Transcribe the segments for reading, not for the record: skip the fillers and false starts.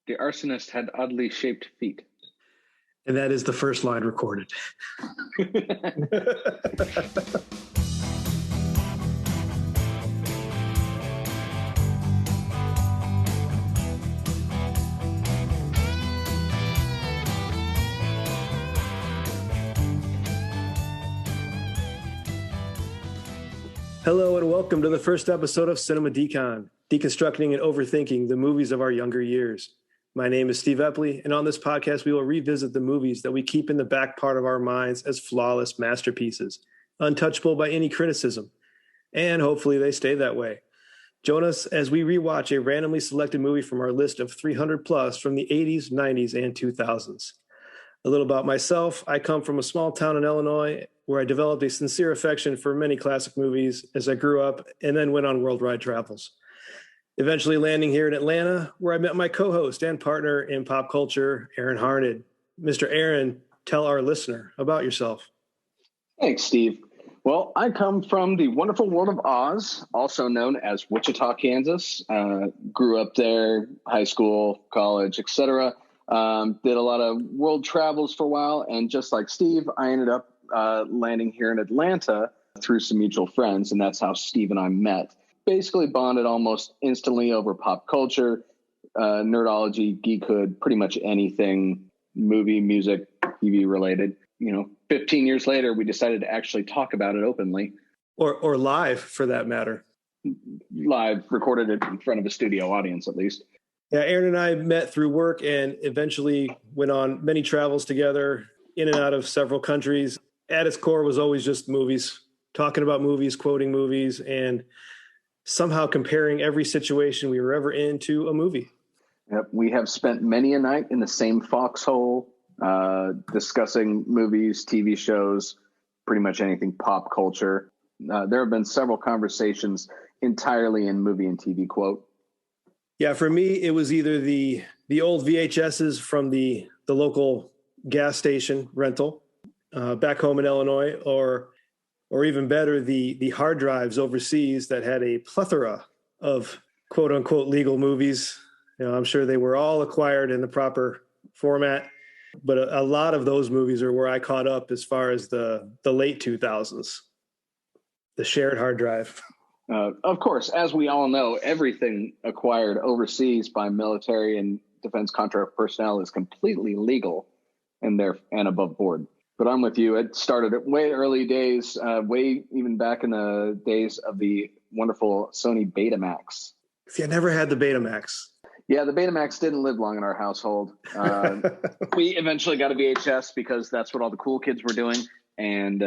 The arsonist had oddly shaped feet. And that is the first line recorded. Hello and welcome to the first episode of Cinema Decon, deconstructing and overthinking the movies of our younger years. My name is Steve Epley, and on this podcast we will revisit the movies that we keep in the back part of our minds as flawless masterpieces, untouchable by any criticism, and hopefully they stay that way. Join us as we rewatch a randomly selected movie from our list of 300 plus from the 80s, 90s, and 2000s. A little about myself. I come from a small town in Illinois where I developed a sincere affection for many classic movies as I grew up and then went on worldwide travels. Eventually landing here in Atlanta, where I met my co-host and partner in pop culture, Aaron Harned. Mr. Aaron, tell our listener about yourself. Thanks, Steve. Well, I come from the wonderful world of Oz, also known as Wichita, Kansas. Grew up there, high school, college, etc. Did a lot of world travels for a while, and just like Steve, I ended up landing here in Atlanta through some mutual friends, and that's how Steve and I met. Basically bonded almost instantly over pop culture, nerdology, geekhood, pretty much anything movie, music, TV related. 15 years later, we decided to actually talk about it openly. Or live, for that matter. Live, recorded it in front of a studio audience, at least. Yeah, Aaron and I met through work and eventually went on many travels together, in and out of several countries. At its core was always just movies, talking about movies, quoting movies, and somehow comparing every situation we were ever in to a movie. Yep, we have spent many a night in the same foxhole, discussing movies, TV shows, pretty much anything pop culture. There have been several conversations entirely in movie and TV quote. Yeah, for me, it was either the old VHSs from the local gas station rental back home in Illinois, or even better, the hard drives overseas that had a plethora of quote unquote legal movies. I'm sure they were all acquired in the proper format, but a lot of those movies are where I caught up as far as the late 2000s, the shared hard drive. Of course, as we all know, everything acquired overseas by military and defense contract personnel is completely legal and above board. But I'm with you. It started at way early days, way even back in the days of the wonderful Sony Betamax. See, I never had the Betamax. Yeah, the Betamax didn't live long in our household. We eventually got a VHS because that's what all the cool kids were doing. And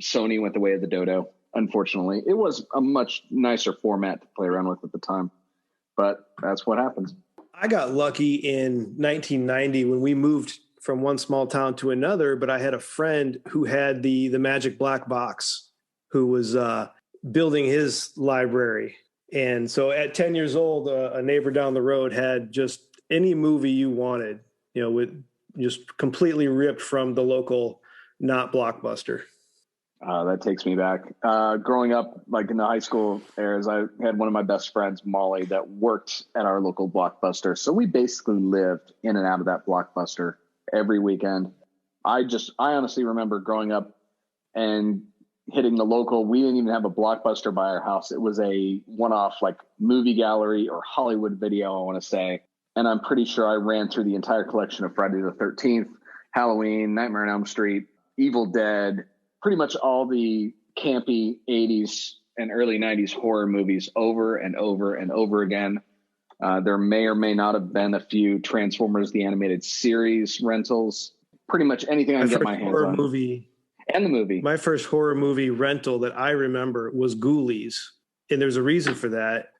Sony went the way of the dodo, unfortunately. It was a much nicer format to play around with at the time. But that's what happens. I got lucky in 1990 when we moved from one small town to another, but I had a friend who had the magic black box who was building his library. And so at 10 years old, a neighbor down the road had just any movie you wanted, with just completely ripped from the local, not Blockbuster. That takes me back. Growing up, like in the high school eras, I had one of my best friends, Molly, that worked at our local Blockbuster. So we basically lived in and out of that Blockbuster every weekend. I honestly remember growing up and hitting the local. We didn't even have a Blockbuster by our house. It was a one-off like movie gallery or Hollywood Video, I want to say. And I'm pretty sure I ran through the entire collection of Friday the 13th, Halloween, Nightmare on Elm Street, Evil Dead, pretty much all the campy 80s and early 90s horror movies over and over and over again. There may or may not have been a few Transformers the Animated Series rentals. Pretty much anything I can get my hands on. And the movie. My first horror movie rental that I remember was Ghoulies. And there's a reason for that.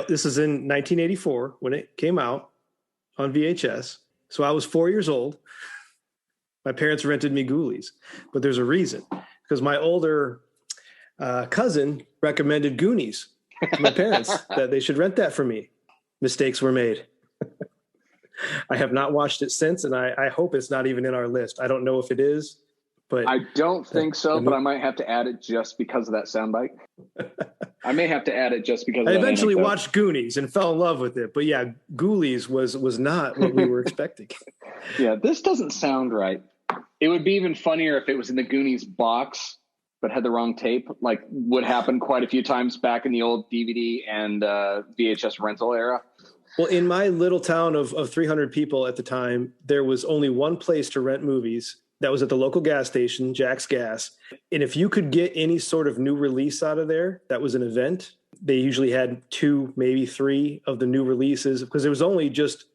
This is in 1984 when it came out on VHS. So I was 4 years old. My parents rented me Ghoulies. But there's a reason. Because my older cousin recommended Goonies to my parents that they should rent that for me. Mistakes were made. I have not watched it since, and I hope it's not even in our list. I don't know if it is, but I don't think so, but I might have to add it just because of that soundbite. I may have to add it just because I eventually watched Goonies and fell in love with it. But yeah, Ghoulies was not what we were expecting. Yeah, this doesn't sound right. It would be even funnier if it was in the Goonies box, but had the wrong tape, like would happen quite a few times back in the old DVD and VHS rental era. Well, in my little town of 300 people at the time, there was only one place to rent movies. That was at the local gas station, Jack's Gas. And if you could get any sort of new release out of there, that was an event. They usually had 2, maybe 3 of the new releases because there was only just,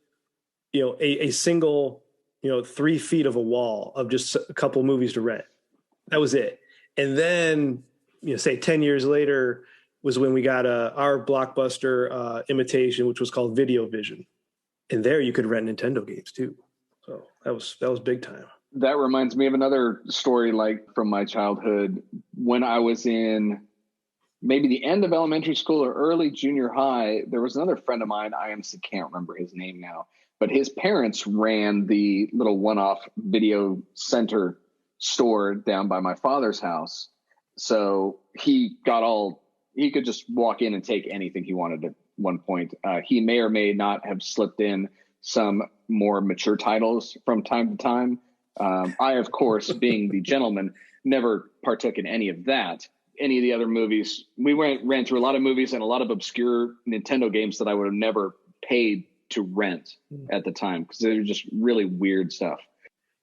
a single, 3 feet of a wall of just a couple movies to rent. That was it. And then, say 10 years later was when we got our Blockbuster imitation, which was called Video Vision. And there you could rent Nintendo games too. So that was big time. That reminds me of another story like from my childhood when I was in maybe the end of elementary school or early junior high. There was another friend of mine. I honestly can't remember his name now, but his parents ran the little one-off video center store down by my father's house. So he could just walk in and take anything he wanted at one point. He may or may not have slipped in some more mature titles from time to time. I, of course, being the gentleman, never partook in any of that. Any of the other movies, we ran through a lot of movies and a lot of obscure Nintendo games that I would have never paid to rent at the time because they were just really weird stuff.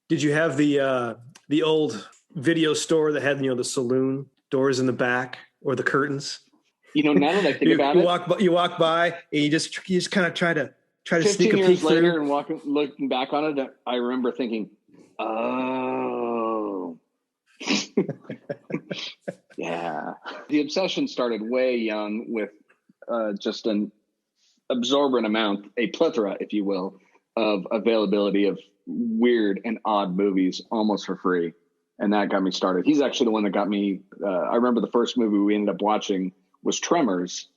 Did you have the old video store that had the saloon doors in the back or the curtains? Now that I think about it, you walk by and you just kind of try to sneak a peek 15 years later through. And looking back on it, I remember thinking, oh, yeah. The obsession started way young with just an absorbent amount, a plethora, if you will, of availability of weird and odd movies almost for free. And that got me started. He's actually the one that got me. I remember the first movie we ended up watching was Tremors.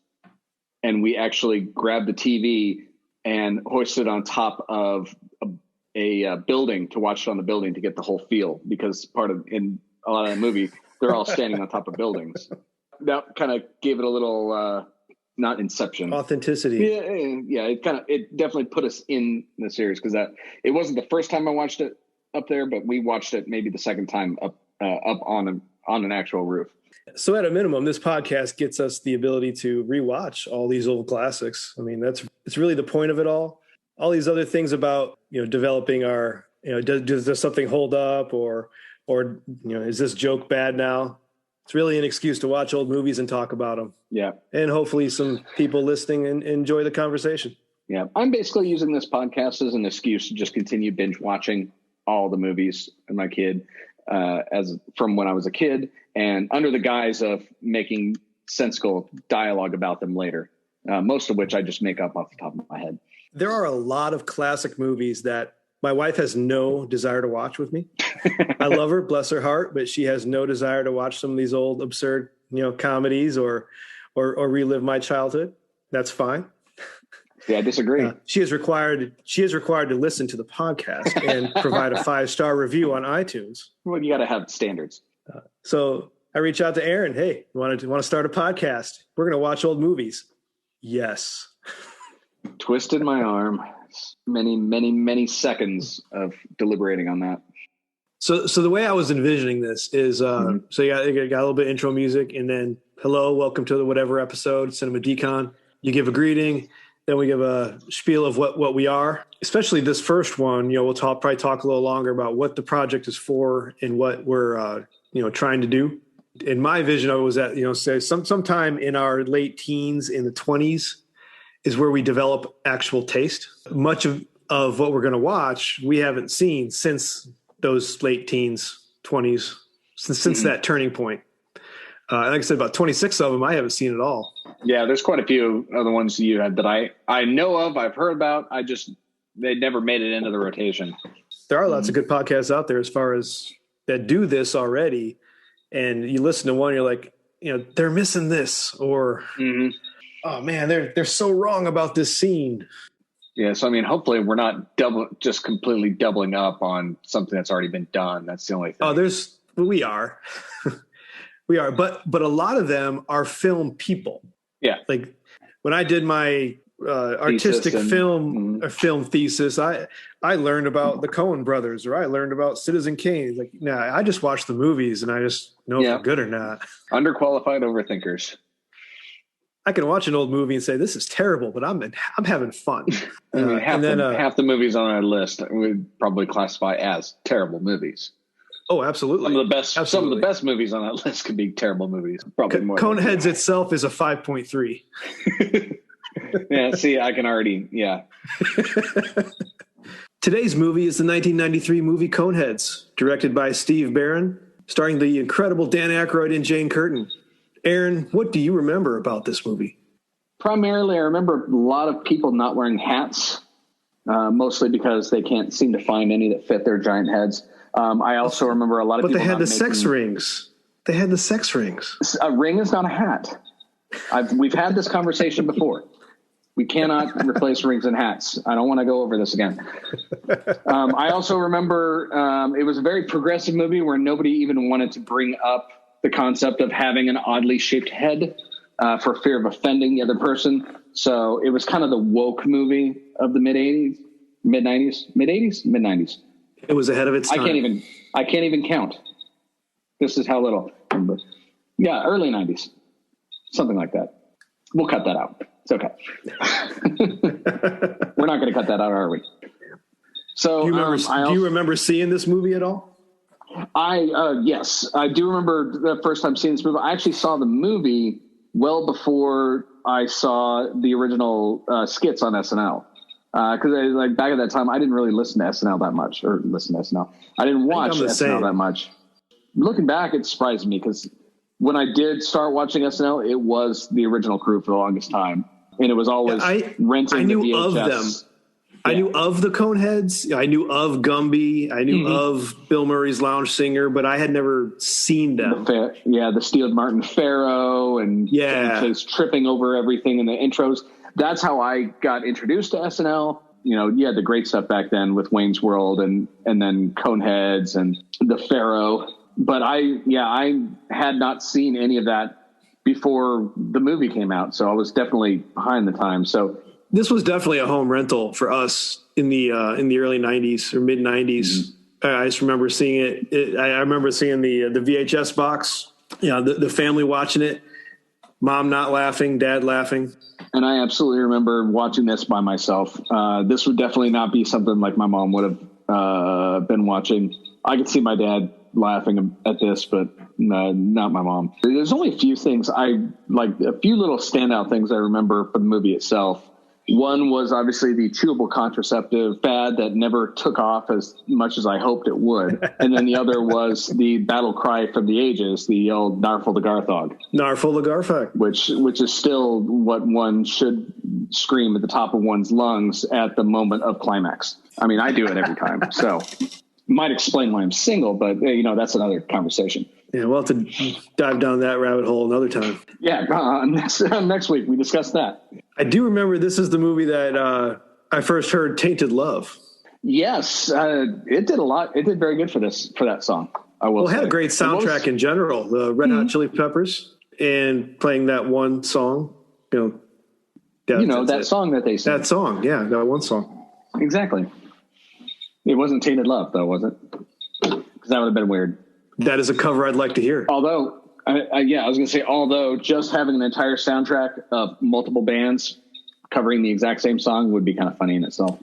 And we actually grabbed the TV and hoisted on top of a building to watch it on the building to get the whole feel, because in a lot of the movie, they're all standing on top of buildings. That kind of gave it a little, not Inception. Authenticity. Yeah. It definitely put us in the series because it wasn't the first time I watched it up there, but we watched it maybe the second time up on an actual roof. So at a minimum, this podcast gets us the ability to rewatch all these old classics. I mean, it's really the point of it all. All these other things about, developing our, does something hold up or, is this joke bad now? It's really an excuse to watch old movies and talk about them. Yeah. And hopefully some people listening and enjoy the conversation. Yeah. I'm basically using this podcast as an excuse to just continue binge watching all the movies and my kid as from when I was a kid, and under the guise of making sensible dialogue about them later, most of which I just make up off the top of my head. There are a lot of classic movies that my wife has no desire to watch with me. I love her, bless her heart, but she has no desire to watch some of these old absurd, comedies or relive my childhood. That's fine. Yeah, I disagree. She is required to listen to the podcast and provide a 5-star review on iTunes. Well, you got to have standards. So I reach out to Aaron. Hey, want to start a podcast? We're going to watch old movies. Yes. Twisted my arm. Many, many, many seconds of deliberating on that. So the way I was envisioning this is, so you got a little bit of intro music, and then hello, welcome to the whatever episode, Cinema Decon. You give a greeting, then we give a spiel of what we are. Especially this first one, we'll probably talk a little longer about what the project is for and what we're trying to do. In my vision of it was that say sometime in our late teens, in the 20s, is where we develop actual taste. Much of what we're going to watch, we haven't seen since those late teens, 20s, since that turning point. Like I said, about 26 of them I haven't seen at all. Yeah, there's quite a few other ones you had that I know of, I've heard about. They never made it into the rotation. There are lots of good podcasts out there as far as that do this already. And you listen to one, you're like, they're missing this, or oh man, they're so wrong about this scene. Yeah, so hopefully we're not just completely doubling up on something that's already been done. That's the only thing. We are. We are, but a lot of them are film people. Yeah. Like when I did my artistic film thesis, I learned about the Coen brothers, or I learned about Citizen Kane. Like, I just watch the movies and I just know if they're good or not. Underqualified overthinkers. I can watch an old movie and say this is terrible, but I'm having fun. I mean, half the movies on our list we'd probably classify as terrible movies. Oh, absolutely. Some of the best movies on that list could be terrible movies. Probably more. Coneheads itself is a 5.3. Yeah, see, I can already, yeah. Today's movie is the 1993 movie Coneheads, directed by Steve Barron, starring the incredible Dan Akroyd and Jane Curtin. Aaron, what do you remember about this movie? Primarily, I remember a lot of people not wearing hats, mostly because they can't seem to find any that fit their giant heads. I also remember a lot of people. But they had the sex rings. They had the sex rings. A ring is not a hat. We've had this conversation before. We cannot replace rings and hats. I don't want to go over this again. I also remember it was a very progressive movie where nobody even wanted to bring up the concept of having an oddly shaped head for fear of offending the other person. So it was kind of the woke movie of the mid-90s. It was ahead of its time. I can't even count. This is how little. Yeah, early 90s. Something like that. We'll cut that out. It's okay. We're not going to cut that out, are we? So, do you remember seeing this movie at all? Yes, I do remember the first time seeing this movie. I actually saw the movie well before I saw the original skits on SNL. Because back at that time, I didn't really listen to SNL that much, or listen to SNL. I didn't watch SNL that much. Looking back, it surprised me because when I did start watching SNL, it was the original crew for the longest time. And it was always renting the VHS. Of them. Yeah. I knew of the Coneheads. I knew of Gumby. I knew of Bill Murray's Lounge Singer, but I had never seen them. The Steve Martin Pharaoh and Chase tripping over everything in the intros. That's how I got introduced to SNL. You know, you had the great stuff back then with Wayne's World and then Coneheads and the Pharaoh. But I had not seen any of that before the movie came out. So I was definitely behind the times. So this was definitely a home rental for us in the early 90s or mid 90s. I just remember seeing it. I remember seeing the VHS box, the family watching it, mom not laughing, dad laughing. And I absolutely remember watching this by myself. This would definitely not be something like my mom would have been watching. I could see my dad laughing at this, but not my mom. There's only a few things a few little standout things I remember from the movie itself. One was obviously the chewable contraceptive fad that never took off as much as I hoped it would. And then the other was the battle cry from the ages, the old Narful the Garthog. Narful the Garthog. Which is still what one should scream at the top of one's lungs at the moment of climax. I mean, I do it every time. So might explain why I'm single, but that's another conversation. Yeah, we'll have to dive down that rabbit hole another time. Yeah, next week we discuss that. I do remember this is the movie that I first heard "Tainted Love." Yes, it did a lot. It did very good for that song. I will. Well, it had a great soundtrack in general. The Red Hot Chili Peppers and playing that one song. That song that they sang. That song, yeah, that one song. Exactly. It wasn't "Tainted Love," though, was it? Because that would have been weird. That is a cover I'd like to hear. Although, I was going to say, just having an entire soundtrack of multiple bands covering the exact same song would be kind of funny in itself.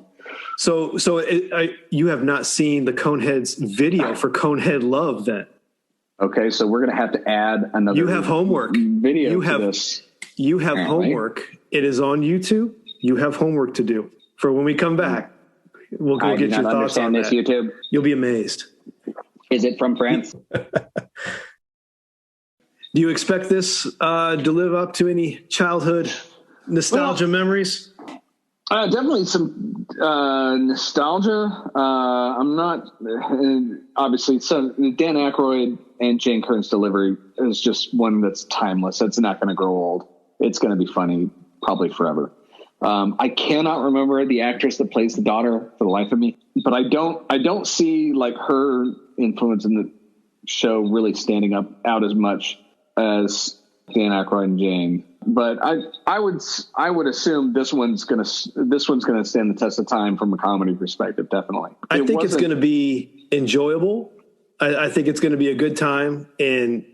So you have not seen the Coneheads video for Conehead Love then? Okay, so we're going to have to add another. You have homework. Video to this. You have homework. It is on YouTube. You have homework to do for when we come back. We'll go get your thoughts on this. YouTube. You'll be amazed. Is it from France? Do you expect this to live up to any childhood nostalgia memories? Definitely some nostalgia. I'm not obviously. So Dan Akroyd and Jane Curtin's delivery is just one that's timeless. It's not going to grow old. It's going to be funny probably forever. I cannot remember the actress that plays the daughter for the life of me, but I don't see like her influence in the show really standing out as much as Dan Aykroyd and Jane. But I would assume this one's gonna stand the test of time from a comedy perspective. Definitely, I think it's going to be enjoyable. I think it's going to be a good time, and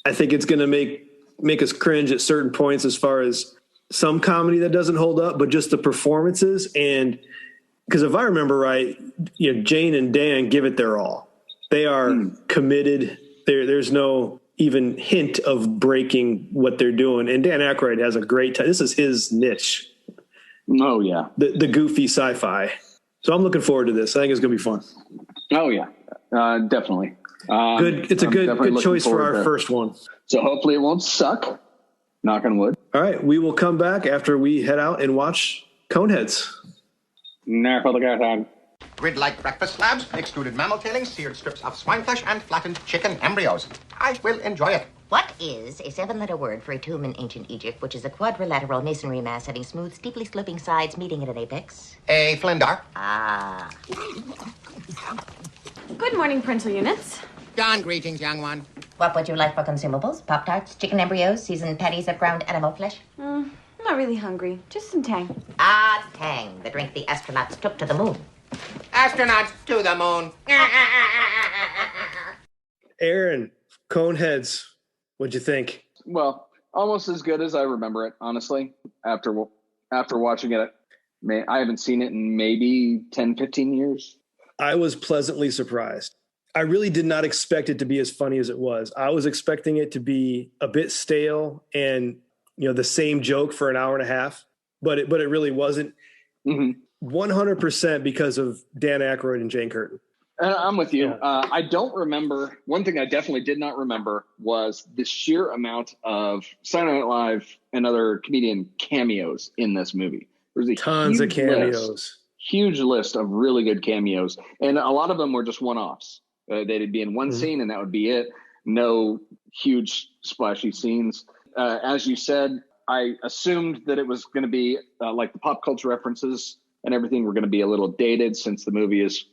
I think it's going to make us cringe at certain points as far as some comedy that doesn't hold up, but just the performances. And because if I remember right, Jane and Dan give it their all. They are committed. There's no even hint of breaking what they're doing. And Dan Aykroyd has a great time. This is his niche. Oh, yeah. The goofy sci-fi. So I'm looking forward to this. I think it's going to be fun. Oh, yeah. Definitely. Good. It's a good choice for our first one. So hopefully it won't suck. Knock on wood. All right. We will come back after we head out and watch Coneheads. Grid-like breakfast slabs, extruded mammal tailings, seared strips of swine flesh, and flattened chicken embryos. I will enjoy it. What is a 7-letter word for a tomb in ancient Egypt, which is a quadrilateral masonry mass having smooth, steeply sloping sides meeting at an apex? A flindar. Ah. Good morning, parental units. Dawn greetings, young one. What would you like for consumables? Pop-Tarts, chicken embryos, seasoned patties of ground animal flesh? I'm not really hungry. Just some Tang. Ah, Tang, the drink the astronauts took to the moon. Astronauts to the moon. Aaron, Coneheads, what'd you think? Well, almost as good as I remember it, honestly, after watching it. I haven't seen it in maybe 10, 15 years. I was pleasantly surprised. I really did not expect it to be as funny as it was. I was expecting it to be a bit stale and, the same joke for an hour and a half, but it really wasn't. 100% because of Dan Aykroyd and Jane Curtin. I'm with you. Yeah. I don't remember. One thing I definitely did not remember was the sheer amount of Saturday Night Live and other comedian cameos in this movie. There's tons of cameos. Huge list of really good cameos. And a lot of them were just one-offs. They'd be in one scene and that would be it. No huge splashy scenes. As you said, I assumed that it was going to be like the pop culture references and everything were going to be a little dated since the movie is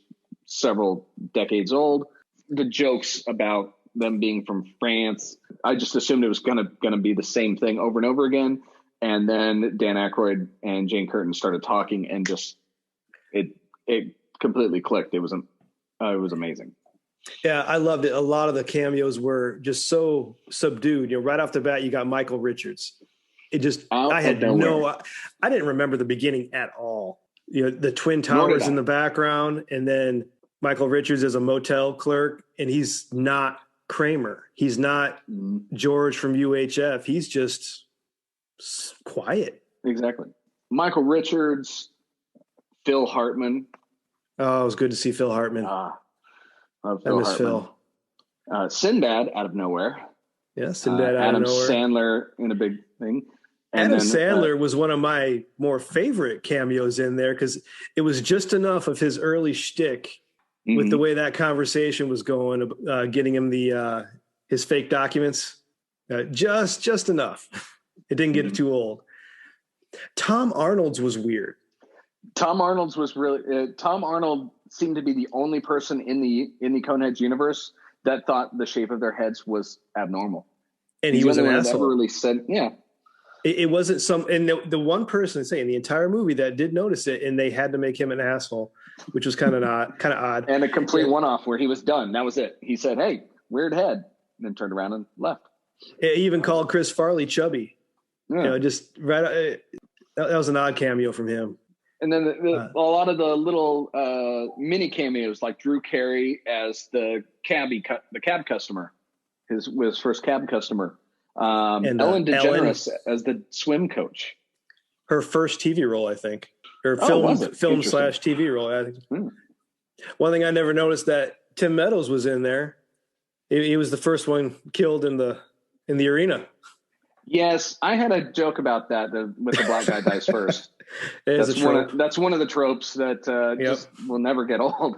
several decades old. The jokes about them being from France, I just assumed it was going to be the same thing over and over again. And then Dan Aykroyd and Jane Curtin started talking, and just it completely clicked. It was amazing. Yeah, I loved it. A lot of the cameos were just so subdued. Right off the bat, you got Michael Richards. It just I didn't remember the beginning at all. The Twin Towers in the background, and then Michael Richards is a motel clerk, and he's not Kramer. He's not George from UHF. He's just quiet. Exactly. Michael Richards, Phil Hartman. Oh, it was good to see Phil Hartman. I miss Phil. Sinbad out of nowhere. Yeah, Sinbad out Adam of nowhere. Sandler in a big thing. And Adam Sandler was one of my more favorite cameos in there because it was just enough of his early shtick with the way that conversation was going, getting him his fake documents. Just enough. It didn't get too old. Tom Arnold's was weird. Tom Arnold seemed to be the only person in the Coneheads universe that thought the shape of their heads was abnormal. And he was an asshole. Never really said, yeah. It wasn't and the one person in the entire movie that did notice it, and they had to make him an asshole, which was kind of odd. And a complete one-off where he was done. That was it. He said, "Hey, weird head," and then turned around and left. He even called Chris Farley chubby. Yeah. Just right. That was an odd cameo from him. And then a lot of the little mini cameos, like Drew Carey as the cab customer, his first cab customer. And Ellen DeGeneres as the swim coach. Her first TV role, I think, or film/TV role. I think. One thing I never noticed that Tim Meadows was in there. He was the first one killed in the arena. Yes, I had a joke about that with the black guy dies first. That's one of the tropes that just will never get old.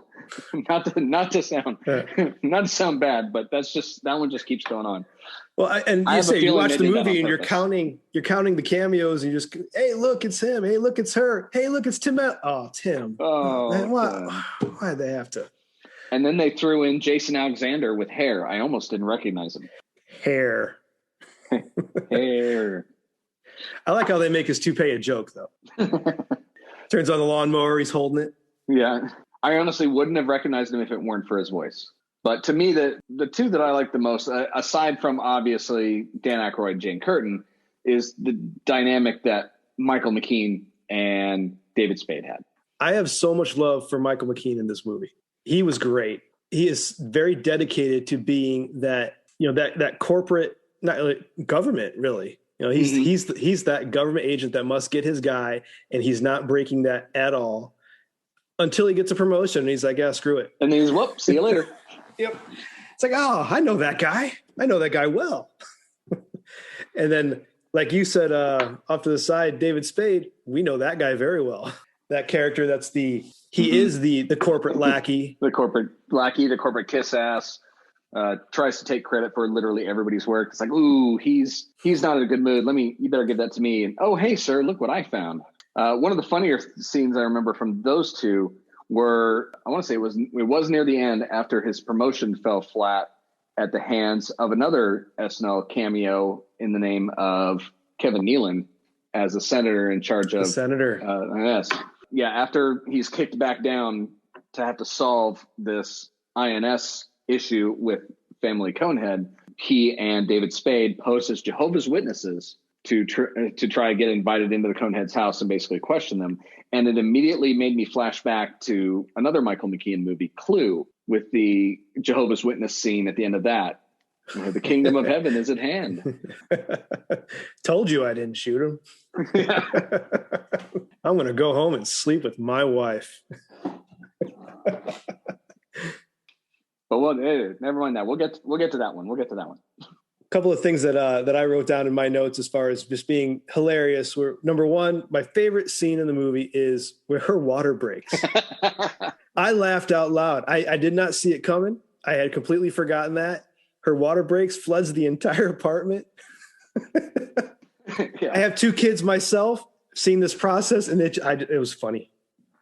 not to sound bad, but that one just keeps going on. Well, you watch the movie and you're counting the cameos, and you just, hey, look, it's him. Hey, look, it's her. Hey, look, it's Tim. Oh, Tim. Oh, man, why'd they have to? And then they threw in Jason Alexander with hair. I almost didn't recognize him. Hair. Hair. I like how they make his toupee a joke, though. Turns on the lawnmower, he's holding it. Yeah. I honestly wouldn't have recognized him if it weren't for his voice. But to me, the two that I like the most, aside from obviously Dan Akroyd and Jane Curtin, is the dynamic that Michael McKean and David Spade had. I have so much love for Michael McKean in this movie. He was great. He is very dedicated to being that, that corporate, not like government, really. He's that government agent that must get his guy, and he's not breaking that at all until he gets a promotion. And he's like, yeah, screw it. And then he's, whoop, see you later. Yep. It's like, oh, I know that guy. I know that guy well. And then, like you said, off to the side, David Spade, we know that guy very well. That character, he is the corporate lackey. The corporate lackey, the corporate kiss ass, tries to take credit for literally everybody's work. It's like, ooh, he's not in a good mood. You better give that to me. And, oh, hey, sir, look what I found. One of the funnier scenes I remember from those two were, I want to say it was near the end after his promotion fell flat at the hands of another SNL cameo in the name of Kevin Nealon as a senator in charge of... Yes. Yeah, after he's kicked back down to have to solve this INS issue with family Conehead, he and David Spade pose as Jehovah's Witnesses to try to get invited into the Coneheads' house and basically question them. And it immediately made me flash back to another Michael McKean movie, Clue, with the Jehovah's Witness scene at the end of that. The kingdom of heaven is at hand. Told you I didn't shoot him. I'm going to go home and sleep with my wife. But never mind that. We'll get to that one. Couple of things that I wrote down in my notes as far as just being hilarious were, number one, my favorite scene in the movie is where her water breaks. I laughed out loud. I did not see it coming. I had completely forgotten that. Her water breaks, floods the entire apartment. Yeah. I have 2 kids myself, seen this process, and it was funny.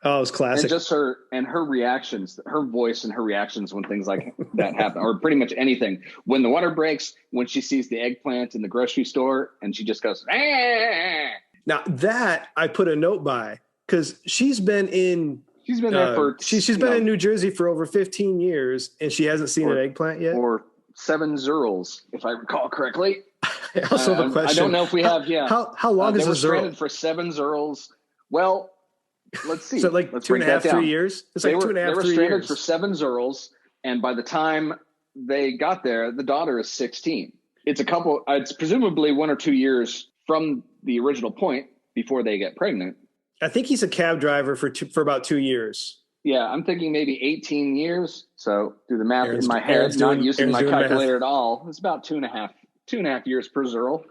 Oh, it was classic. And just her reactions, her voice and her reactions when things like that happen, or pretty much anything. When the water breaks, when she sees the eggplant in the grocery store, and she just goes, ah! Now that I put a note by, because she's been there for... She's been in New Jersey for over 15 years, and she hasn't seen an eggplant yet? Or 7 Zerls, if I recall correctly. I also have a question. I don't know if we have, How long is a Zerl? They were stranded for 7 Zerls. Well... Let's see. So like 2.5, 3 years? It's like 2.5, 3 years. They were stranded for 7 Zerls, and by the time they got there, the daughter is 16. It's presumably 1 or 2 years from the original point before they get pregnant. I think he's a cab driver for about 2 years. Yeah, I'm thinking maybe 18 years. So do the math in my head, not using my calculator at all. It's about 2.5 years per Zerl.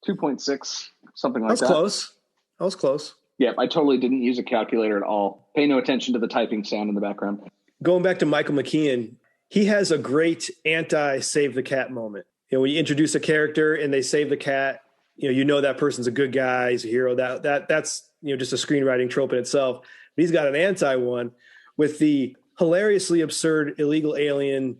2.6, something like that. That was close. Yeah, I totally didn't use a calculator at all. Pay no attention to the typing sound in the background. Going back to Michael McKean, he has a great anti-save the cat moment. When you introduce a character and they save the cat, you know that person's a good guy, he's a hero. That's just a screenwriting trope in itself. But he's got an anti one with the hilariously absurd illegal alien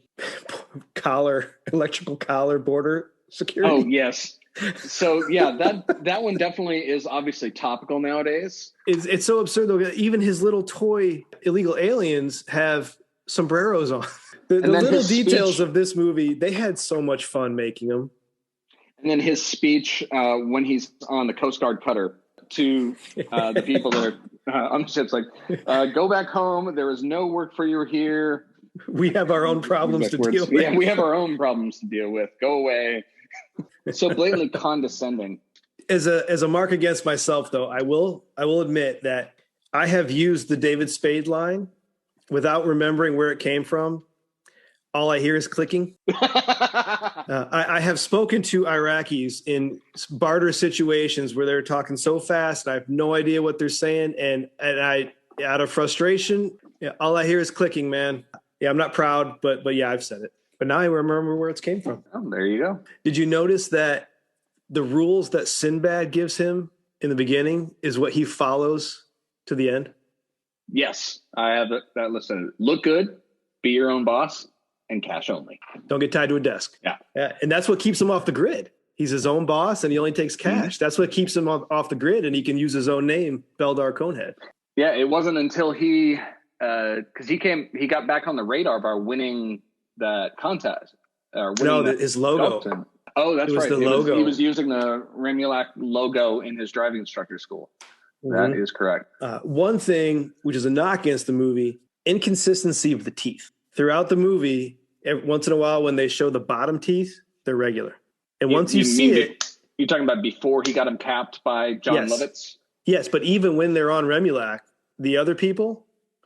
electrical collar border security. Oh yes. So yeah, that one definitely is obviously topical nowadays. It's so absurd though. Even his little toy illegal aliens have sombreros on. The little details of this movie, they had so much fun making them. And then his speech when he's on the Coast Guard cutter to the people that are on the ships, like, go back home. There is no work for you here. We have our own problems to deal with. Yeah, we have our own problems to deal with. Go away. So blatantly condescending. As a mark against myself, though, I will admit that I have used the David Spade line without remembering where it came from. All I hear is clicking. I have spoken to Iraqis in barter situations where they're talking so fast and I have no idea what they're saying. And I, out of frustration, all I hear is clicking, man. Yeah, I'm not proud, but yeah, I've said it. But now I remember where it came from. Oh, there you go. Did you notice that the rules that Sinbad gives him in the beginning is what he follows to the end? Yes, I have that listed. Look good, be your own boss, and cash only. Don't get tied to a desk. Yeah. And that's what keeps him off the grid. He's his own boss, and he only takes cash. That's what keeps him off the grid, and he can use his own name, Beldar Conehead. Yeah, it wasn't until he got back on the radar by winning that contest. His logo. Sculpton. Oh, that's right. The logo. He was using the Remulac logo in his driving instructor school. That is correct. One thing, which is a knock against the movie, inconsistency of the teeth. Throughout the movie, once in a while when they show the bottom teeth, they're regular. And once you see it... You're talking about before he got him capped by John Lovitz? Yes, but even when they're on Remulac, the other people,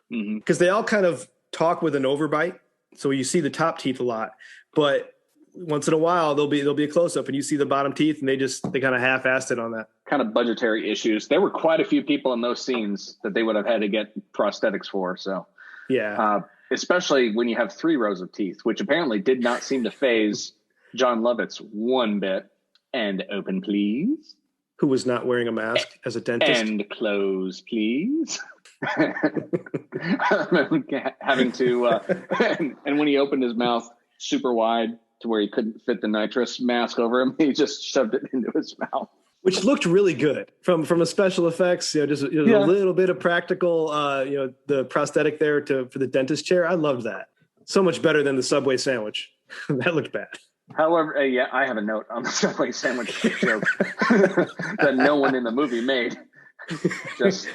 because they all kind of talk with an overbite, so you see the top teeth a lot. But once in a while, there'll be a close-up, and you see the bottom teeth, and they kind of half-assed it on that. Kind of budgetary issues. There were quite a few people in those scenes that they would have had to get prosthetics for. So, yeah, especially when you have 3 rows of teeth, which apparently did not seem to phase John Lovitz one bit. And open, please. Who was not wearing a mask as a dentist. And close, please. Having to, and when he opened his mouth super wide to where he couldn't fit the nitrous mask over him, he just shoved it into his mouth. Which looked really good from a special effects, just a little bit of practical, the prosthetic there for the dentist chair. I loved that. So much better than the Subway sandwich. That looked bad. However, I have a note on the Subway sandwich joke that no one in the movie made. Just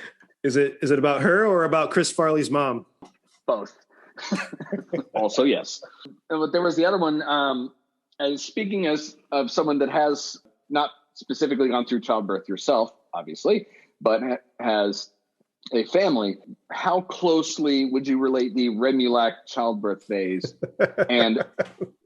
is it about her or about Chris Farley's mom? Both. Also, yes. But there was the other one. Speaking of someone that has not specifically gone through childbirth yourself, obviously, but has a family, how closely would you relate the Remulac childbirth phase? And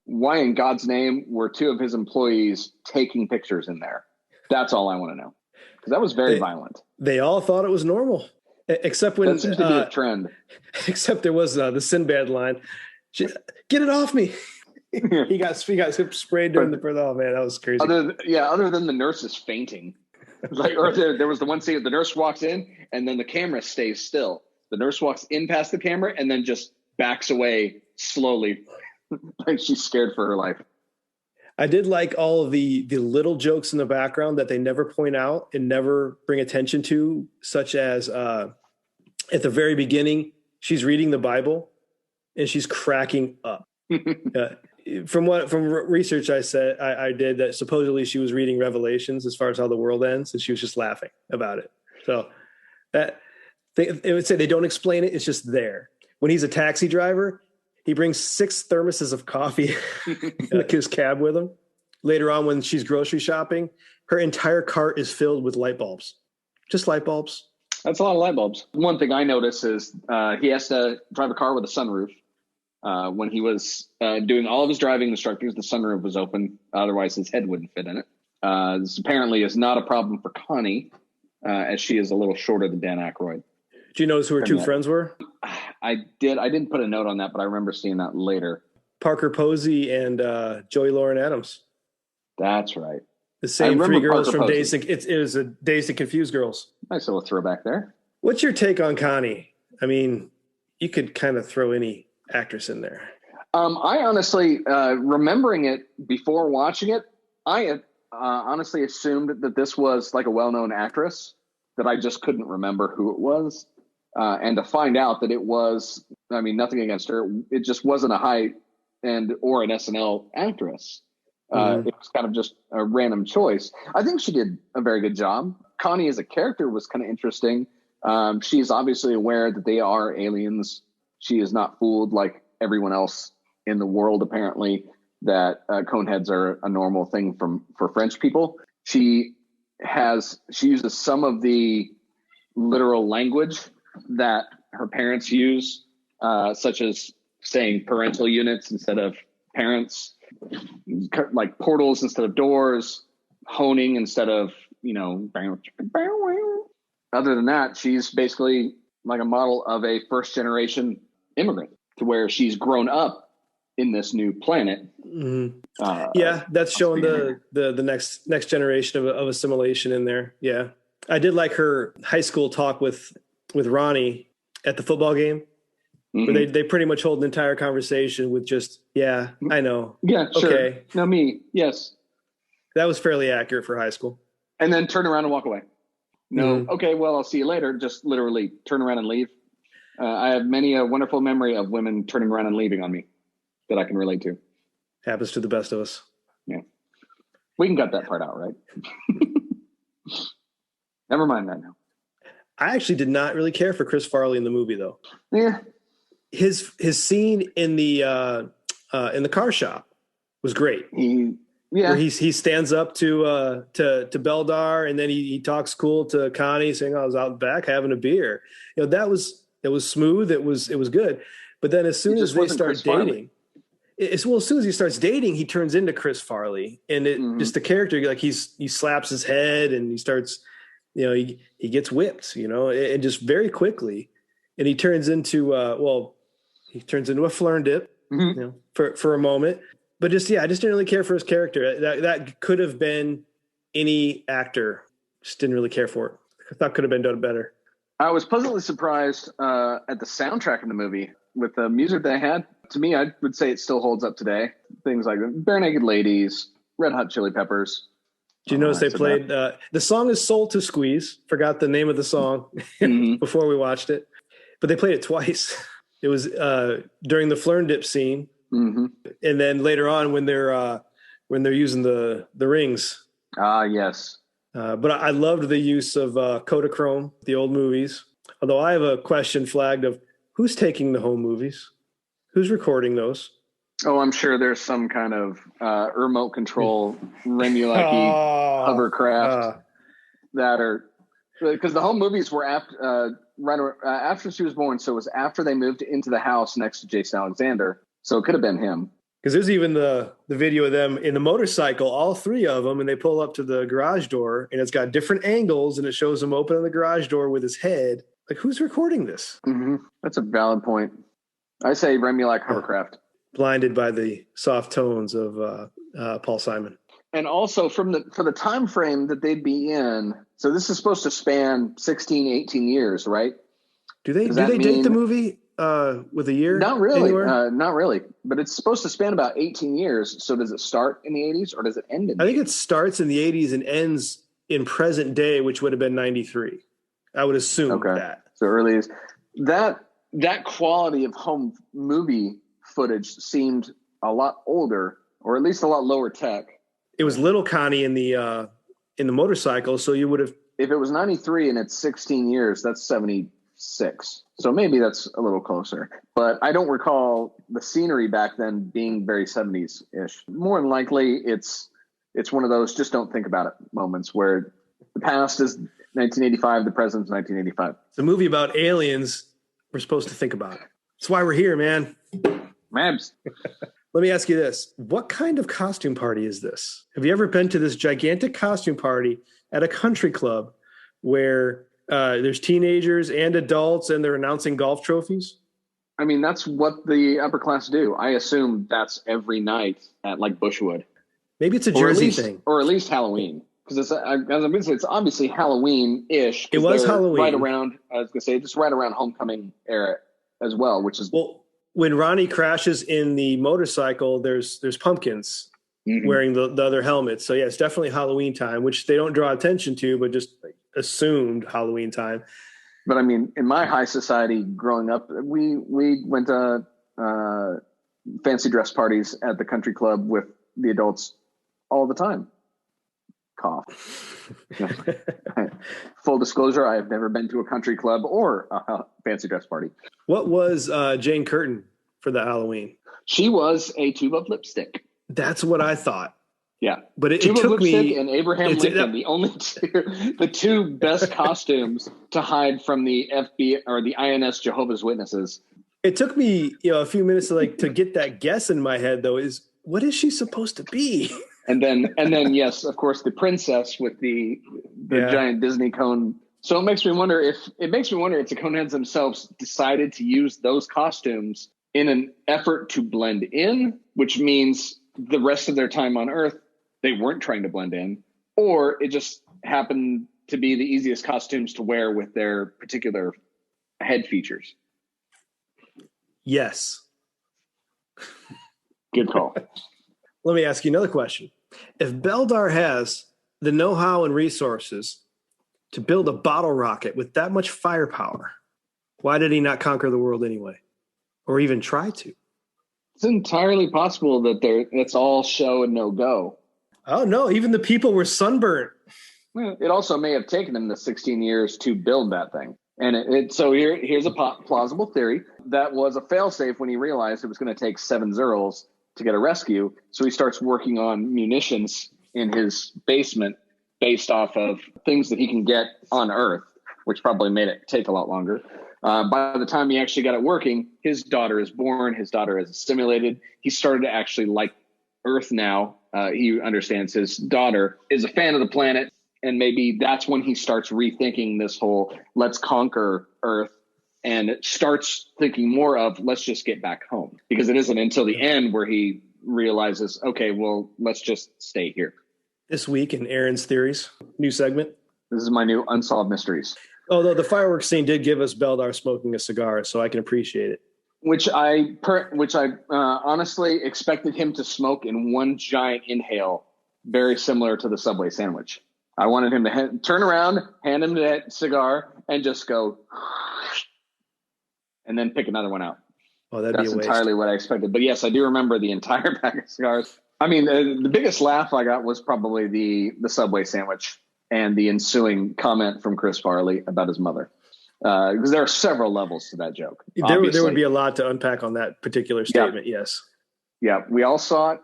why in God's name were 2 of his employees taking pictures in there? That's all I want to know. Because that was very violent. They all thought it was normal. Except when... That seems to be a trend. Except there was the Sinbad line. Get it off me. he got sprayed during the birth. Oh, man, that was crazy. Other than the nurses fainting. There was the one scene, the nurse walks in, and then the camera stays still. The nurse walks in past the camera and then just backs away slowly. Like she's scared for her life. I did like all of the little jokes in the background that they never point out and never bring attention to, such as at the very beginning, she's reading the Bible and she's cracking up. From research I did that supposedly she was reading Revelations as far as how the world ends, and she was just laughing about it. So that it would say they don't explain it; it's just there. When he's a taxi driver, he brings 6 thermoses of coffee in his cab with him. Later on, when she's grocery shopping, her entire cart is filled with light bulbs. Just light bulbs. That's a lot of light bulbs. One thing I notice is he has to drive a car with a sunroof. When he was doing all of his driving instructors, the sunroof was open. Otherwise, his head wouldn't fit in it. This apparently is not a problem for Connie, as she is a little shorter than Dan Akroyd. Do you notice who her 2 friends were? I did. I didn't put a note on that, but I remember seeing that later. Parker Posey and Joey Lauren Adams. That's right. The same 3 girls Parker from Posey. It was a Dazed and Confused girls. Nice little throwback there. What's your take on Connie? I mean, you could kind of throw any actress in there. I honestly, remembering it before watching it, I honestly assumed that this was like a well-known actress that I just couldn't remember who it was. And to find out that it was, I mean, nothing against her, it just wasn't a high-end or an SNL actress. It was kind of just a random choice. I think she did a very good job. Connie as a character was kind of interesting. She's obviously aware that they are aliens. She is not fooled like everyone else in the world, apparently, that coneheads are a normal thing for French people. She uses some of the literal language that her parents use, such as saying parental units instead of parents, like portals instead of doors, honing instead of, other than that, she's basically like a model of a first generation immigrant to where she's grown up in this new planet. That's showing the next generation of assimilation in there. Yeah. I did like her high school talk with Ronnie at the football game, where they pretty much hold an entire conversation with just, yeah, I know. Yeah, sure. Okay. No, me. Yes. That was fairly accurate for high school. And then turn around and walk away. No, Mhm. okay, well, I'll see you later. Just literally turn around and leave. I have many a wonderful memory of women turning around and leaving on me that I can relate to. Happens to the best of us. Yeah. We can cut that part out, right? Never mind that now. I actually did not really care for Chris Farley in the movie, though. Yeah. His scene in the car shop was great. Where he stands up to Beldar, and then he talks cool to Connie, saying, "I was out back having a beer." You know, it was smooth. It was good. But then as soon as they start dating, as soon as he starts dating, he turns into Chris Farley, and just the character, like he slaps his head and he starts, you know, he gets whipped, you know, and just very quickly, and he turns into a Flern dip, you know, for a moment. But I just didn't really care for his character. That could have been any actor. Just didn't really care for it. I thought could have been done better. I was pleasantly surprised at the soundtrack in the movie with the music they had. To me, I would say it still holds up today. Things like Bare Naked Ladies, Red Hot Chili Peppers. Did you notice they played the song is Soul to Squeeze? Forgot the name of the song before we watched it, but they played it twice. It was during the Flern dip scene. Mm-hmm. And then later on when they're using the rings. Yes. But I loved the use of Kodachrome, the old movies. Although I have a question flagged of who's taking the home movies? Who's recording those? Oh, I'm sure there's some kind of remote control Remulaki hovercraft that are, because the home movies were after she was born. So it was after they moved into the house next to Jason Alexander. So it could have been him. Because there's even the video of them in the motorcycle, all three of them, and they pull up to the garage door, and it's got different angles, and it shows him opening the garage door with his head. Like, who's recording this? Mm-hmm. That's a valid point. I say Remulak hovercraft. Blinded by the soft tones of Paul Simon. And also for the time frame that they'd be in, so this is supposed to span 16, 18 years, right? Do they date the movie with a year? Not really. Not really. But it's supposed to span about 18 years. So does it start in the 80s or does it end in the 80s? I think it starts in the 80s and ends in present day, which would have been 93. I would assume that. So early is that quality of home movie footage seemed a lot older, or at least a lot lower tech. It was little Connie in the motorcycle, so you would have. If it was 93 and it's 16 years, that's 76. So maybe that's a little closer. But I don't recall the scenery back then being very 70s-ish. More than likely, it's one of those just don't think about it moments where the past is 1985, the present is 1985. It's a movie about aliens. We're supposed to think about it. That's why we're here, man. Mabs. Let me ask you this. What kind of costume party is this? Have you ever been to this gigantic costume party at a country club where there's teenagers and adults and they're announcing golf trophies? I mean, that's what the upper class do. I assume that's every night at like Bushwood. Maybe it's a Jersey thing. Or at least Halloween. Because it's obviously Halloween-ish. It was Halloween. Right around, I was going to say, just right around homecoming era as well, which is... Well, when Ronnie crashes in the motorcycle, there's pumpkins wearing the other helmets. So, yeah, it's definitely Halloween time, which they don't draw attention to, but just assumed Halloween time. But, I mean, in my high society growing up, we went to fancy dress parties at the country club with the adults all the time. Cough. Full disclosure, I have never been to a country club or a fancy dress party. What was Jane Curtin for the Halloween? She was a tube of lipstick. That's what I thought. Yeah. But it tube took of lipstick me and Abraham Lincoln, the two best costumes to hide from the FBI or the INS Jehovah's Witnesses. It took me, a few minutes to get that guess in my head though, is what is she supposed to be? And then, yes, of course, the princess with the giant Disney cone. So it makes me wonder if the Coneheads themselves decided to use those costumes in an effort to blend in, which means the rest of their time on Earth, they weren't trying to blend in, or it just happened to be the easiest costumes to wear with their particular head features. Yes. Good call. Let me ask you another question. If Beldar has the know-how and resources to build a bottle rocket with that much firepower, why did he not conquer the world anyway? Or even try to? It's entirely possible that it's all show and no go. Oh, no. Even the people were sunburned. It also may have taken him the 16 years to build that thing. And so here's a plausible theory. That was a failsafe when he realized it was going to take 7 Zerals to get a rescue. So he starts working on munitions in his basement based off of things that he can get on Earth, which probably made it take a lot longer. By the time he actually got it working, his daughter is born. His daughter is assimilated. He started to actually like Earth now. He understands his daughter is a fan of the planet. And maybe that's when he starts rethinking this whole let's conquer Earth, and it starts thinking more of let's just get back home, because it isn't until the end where he realizes, okay, well, let's just stay here. This week in Aaron's Theories, new segment. This is my new Unsolved Mysteries. Although the fireworks scene did give us Beldar smoking a cigar, so I can appreciate it. Which I honestly expected him to smoke in one giant inhale, very similar to the Subway sandwich. I wanted him to turn around, hand him that cigar, and just go, and then pick another one out. Oh, that'd be a waste. That's entirely what I expected. But yes, I do remember the entire pack of cigars. I mean, the biggest laugh I got was probably the Subway sandwich and the ensuing comment from Chris Farley about his mother. Because there are several levels to that joke. There would be a lot to unpack on that particular statement, yes. Yeah, we all saw it.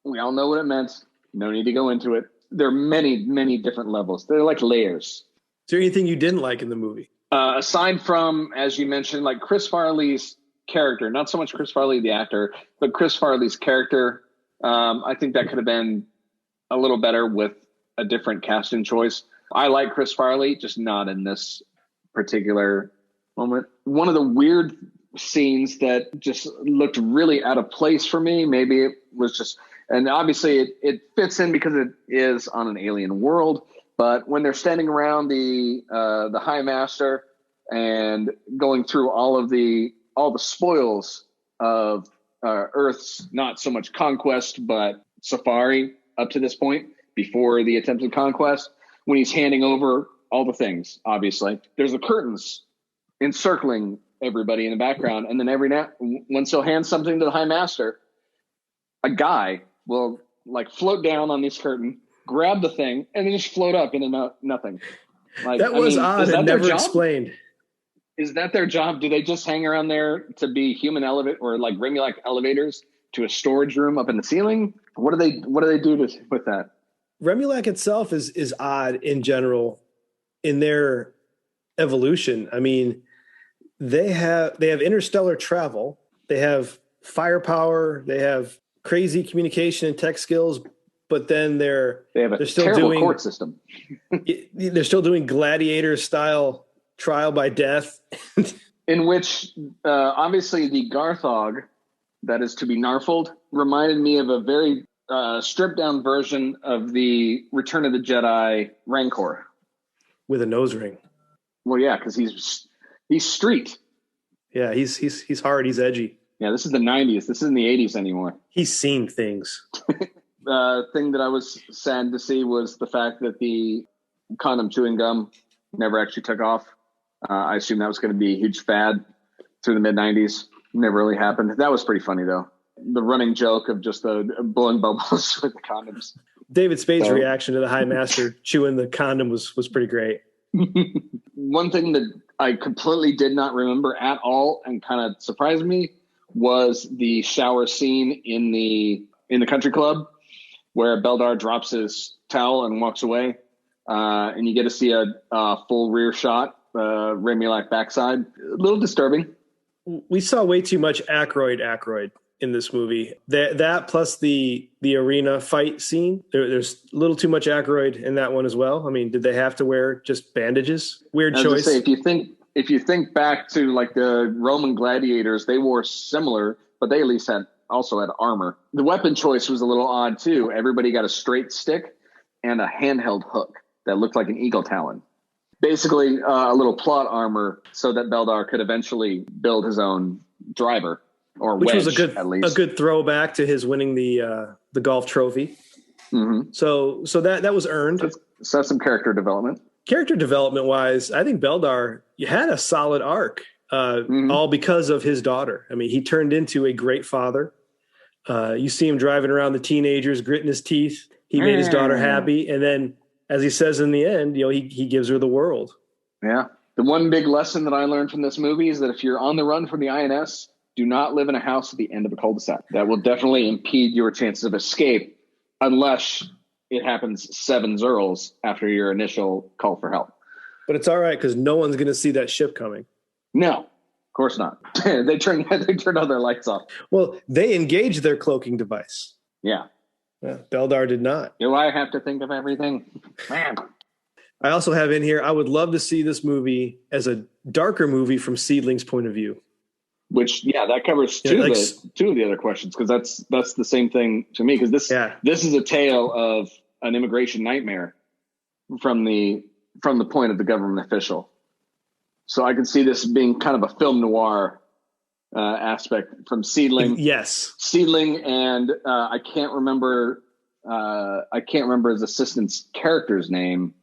We all know what it meant. No need to go into it. There are many, many different levels. They're like layers. Is there anything you didn't like in the movie? Aside from, as you mentioned, like Chris Farley's character, not so much Chris Farley, the actor, but Chris Farley's character. I think that could have been a little better with a different casting choice. I like Chris Farley, just not in this particular moment. One of the weird scenes that just looked really out of place for me, maybe it was just, and obviously it fits in because it is on an alien world, but when they're standing around the High Master and going through all the spoils of Earth's not so much conquest, but safari up to this point before the attempted conquest, when he's handing over all the things, obviously, there's the curtains encircling everybody in the background. And then once he'll hand something to the High Master, a guy will like float down on this curtain, grab the thing, and then just float up into nothing. Like, that was odd and never explained. Is that their job? Do they just hang around there to be human elevator or like Remulac elevators to a storage room up in the ceiling? What do they do with that? Remulac itself is odd in general in their evolution. I mean, they have interstellar travel, they have firepower, they have crazy communication and tech skills, but then they're still terrible doing court system. They're still doing gladiator style trial by death, in which obviously the Garthog that is to be narfled reminded me of a very stripped down version of the Return of the Jedi Rancor with a nose ring. Well, yeah, because he's street. Yeah, he's hard. He's edgy. Yeah, this is the 90s. This isn't the 80s anymore. He's seen things. Thing that I was sad to see was the fact that the condom chewing gum never actually took off. I assume that was going to be a huge fad through the mid-90s. Never really happened. That was pretty funny, though. The running joke of just the blowing bubbles with the condoms. David Spade's reaction to the High Master chewing the condom was pretty great. One thing that I completely did not remember at all and kind of surprised me was the shower scene in the country club where Beldar drops his towel and walks away. And you get to see a full rear shot, Remulac backside. A little disturbing. We saw way too much Akroyd in this movie. That plus the arena fight scene. There's a little too much Akroyd in that one as well. I mean, did they have to wear just bandages? Weird choice. Say, if you think back to like the Roman gladiators, they wore similar, but they at least also had armor. The weapon choice was a little odd too. Everybody got a straight stick and a handheld hook that looked like an eagle talon. Basically, a little plot armor so that Beldar could eventually build his own driver, or which wedge, was at least. a good throwback to his winning the golf trophy. So that was earned. So that's some character development. Character development wise, I think Beldar had a solid arc, all because of his daughter. I mean, he turned into a great father. You see him driving around the teenagers, gritting his teeth. He made his daughter happy. And then, as he says in the end, he gives her the world. Yeah. The one big lesson that I learned from this movie is that if you're on the run from the INS, do not live in a house at the end of a cul-de-sac. That will definitely impede your chances of escape unless it happens 7 zerls after your initial call for help. But it's all right because no one's going to see that ship coming. No, of course not. They turned all their lights off. Well, they engaged their cloaking device. Yeah. Beldar did not. Do I have to think of everything? Man. I also have in here, I would love to see this movie as a darker movie from Seedling's point of view. Which, that covers two of the other questions, because that's the same thing to me, because this is a tale of an immigration nightmare from the point of the government official. So I could see this being kind of a film noir aspect from Seedling. Yes, Seedling, and I can't remember his assistant's character's name.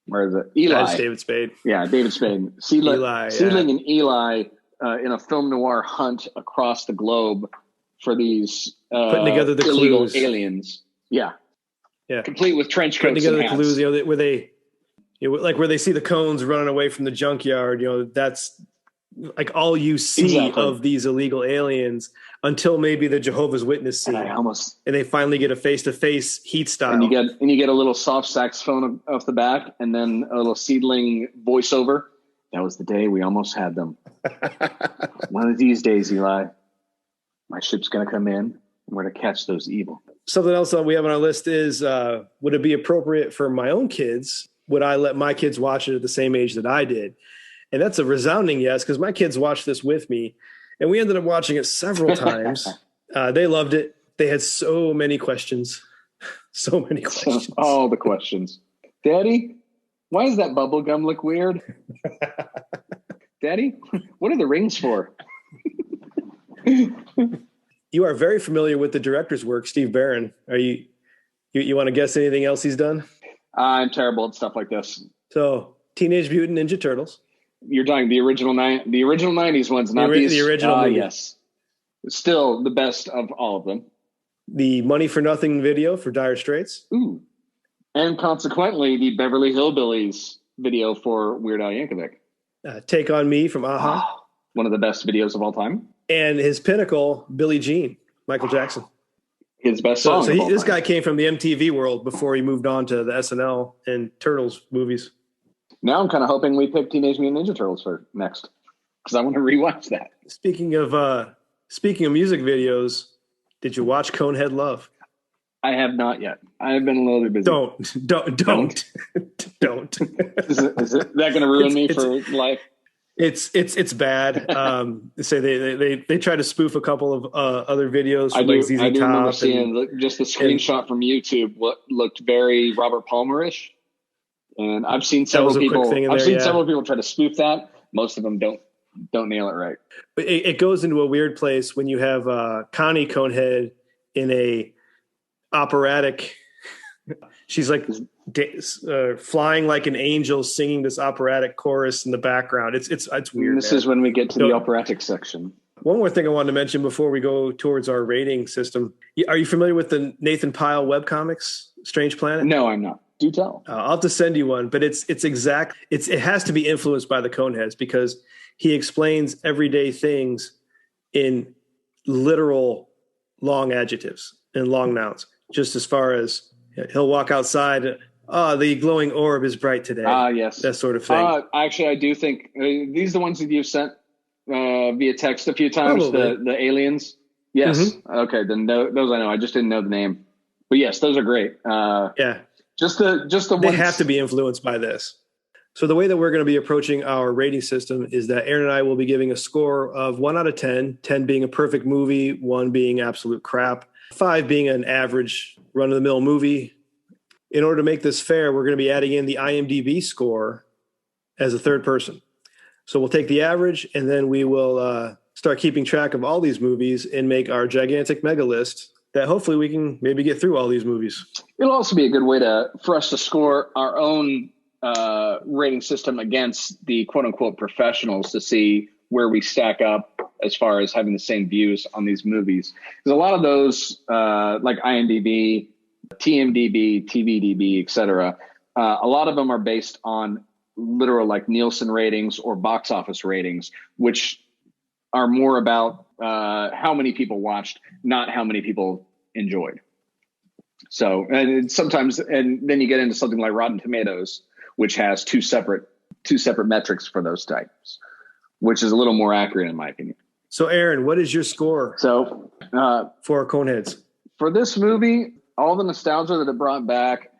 Where is it? Eli. That's David Spade. Yeah, David Spade. Seedling and Eli in a film noir hunt across the globe for these putting together the illegal clues. Aliens. Yeah, complete with trench coats. Putting together and the clues, where they see the cones running away from the junkyard. That's like all you see of these illegal aliens until maybe the Jehovah's Witness scene, and they finally get a face-to-face heat style. And you get a little soft saxophone off the back, and then a little Seedling voiceover. That was the day we almost had them. One of these days, Eli, my ship's going to come in, and we're going to catch those evil. Something else that we have on our list is, would it be appropriate for my own kids? Would I let my kids watch it at the same age that I did? And that's a resounding yes, because my kids watched this with me, and we ended up watching it several times. They loved it. They had so many questions. So many questions. All the questions. Daddy, why does that bubble gum look weird? Daddy, what are the rings for? You are very familiar with the director's work, Steve Barron. Are you want to guess anything else he's done? I'm terrible at stuff like this. So, Teenage Mutant Ninja Turtles. You're talking the original 90s ones, not these. The original movie. Yes. Still the best of all of them. The Money for Nothing video for Dire Straits. Ooh. And consequently, the Beverly Hillbillies video for Weird Al Yankovic. Take on Me from Aha. One of the best videos of all time. And his pinnacle, Billie Jean, Michael Jackson. His best song. So this guy came from the MTV world before he moved on to the SNL and Turtles movies. Now I'm kind of hoping we pick Teenage Mutant Ninja Turtles for next, because I want to rewatch that. Speaking of music videos, did you watch Conehead Love? I have not yet. I've been a little bit busy. Don't. Is that going to ruin me for life? It's bad. They say they try to spoof a couple of other videos. From I ZZ do remember Top seeing just the screenshot from YouTube. What looked very Robert Palmer-ish. And I've seen several people. Several people try to spoof that. Most of them don't nail it right. But it goes into a weird place when you have Connie Conehead in a operatic. She's like flying like an angel, singing this operatic chorus in the background. It's weird. This is when we get to the operatic section. One more thing I wanted to mention before we go towards our rating system. Are you familiar with the Nathan Pyle webcomics, Strange Planet? No, I'm not. Do tell. I'll have to send you one, but it has to be influenced by the Coneheads because he explains everyday things in literal long adjectives and long nouns, just as far as he'll walk outside. The glowing orb is bright today. Yes. That sort of thing. Actually, I do think these are the ones that you've sent via text a few times, the aliens. Yes. Mm-hmm. Okay. Then those I know. I just didn't know the name. But yes, those are great. Yeah. Just the they ones. have to be influenced by this. So the way that we're going to be approaching our rating system is that Aaron and I will be giving a score of 1 out of 10, 10 being a perfect movie, 1 being absolute crap, 5 being an average run-of-the-mill movie. In order to make this fair, we're going to be adding in the IMDb score as a third person. So we'll take the average, and then we will start keeping track of all these movies and make our gigantic mega list that hopefully we can maybe get through all these movies. It'll also be a good way for us to score our own rating system against the quote unquote professionals to see where we stack up as far as having the same views on these movies. Because a lot of those, like IMDb, TMDb, TVDB, etc., a lot of them are based on literal like Nielsen ratings or box office ratings, which are more about how many people watched, not how many people enjoyed. So, and sometimes, and then you get into something like Rotten Tomatoes, which has two separate metrics for those types, which is a little more accurate in my opinion. So, Aaron, what is your score? So, for Coneheads? For this movie, all the nostalgia that it brought back,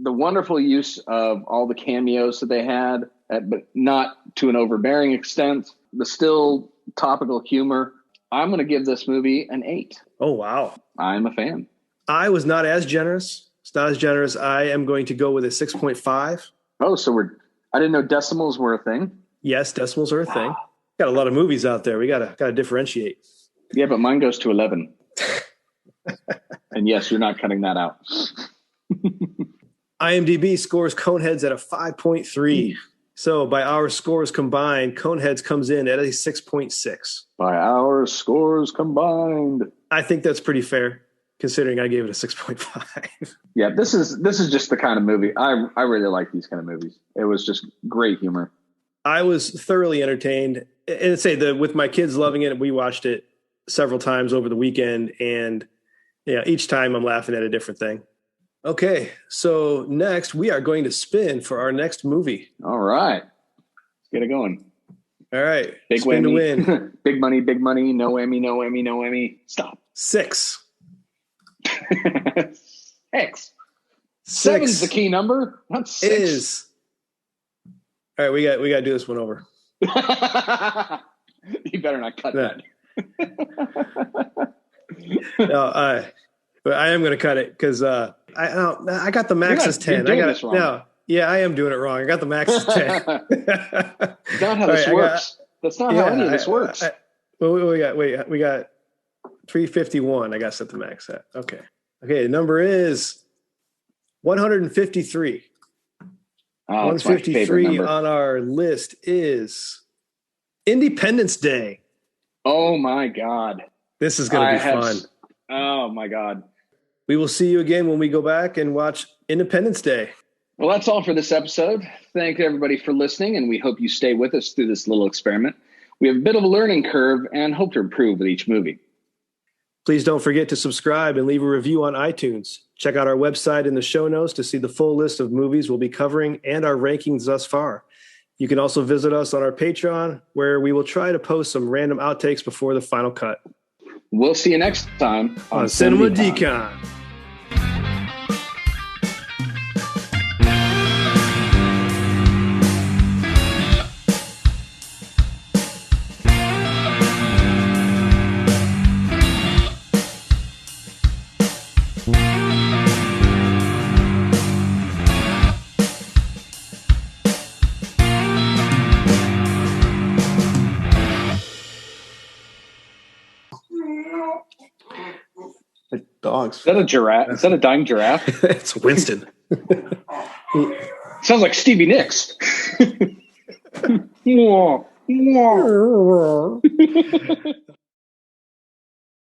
the wonderful use of all the cameos that they had, but not to an overbearing extent, the still topical humor, I'm going to give this movie an 8. Oh, wow. I'm a fan. I was not as generous. It's not as generous. I am going to go with a 6.5. Oh, so I didn't know decimals were a thing. Yes, decimals are a thing. Got a lot of movies out there. We gotta differentiate. Yeah, but mine goes to 11. And yes, you're not cutting that out. IMDb scores Coneheads at a 5.3. So by our scores combined, Coneheads comes in at a 6.6. By our scores combined. I think that's pretty fair, considering I gave it a 6.5. Yeah, this is just the kind of movie. I really like these kind of movies. It was just great humor. I was thoroughly entertained. And with my kids loving it, we watched it several times over the weekend, and each time I'm laughing at a different thing. Okay, so next we are going to spin for our next movie. All right. Let's get it going. All right. Big spin whammy. To win. Big money, big money. No whammy, no whammy, no whammy. Stop. 6. 6. 7's the key number. Not 6. Is. All right, we got to do this one over. You better not cut that. No, I am going to cut it because I got the max as 10. I got it wrong. No, yeah, I am doing it wrong. I got the max as 10. That's not how this works. That's not how any of this works. We got 351. I got set the max at. Okay. The number is 153. 153 on our list is Independence Day. Oh my God. This is going to be fun. Oh my God. We will see you again when we go back and watch Independence Day. Well, that's all for this episode. Thank everybody for listening, and we hope you stay with us through this little experiment. We have a bit of a learning curve and hope to improve with each movie. Please don't forget to subscribe and leave a review on iTunes. Check out our website in the show notes to see the full list of movies we'll be covering and our rankings thus far. You can also visit us on our Patreon, where we will try to post some random outtakes before the final cut. We'll see you next time on Cinema Decon. Dogs. Is that a giraffe? Is that a dying giraffe? It's Winston. Sounds like Stevie Nicks.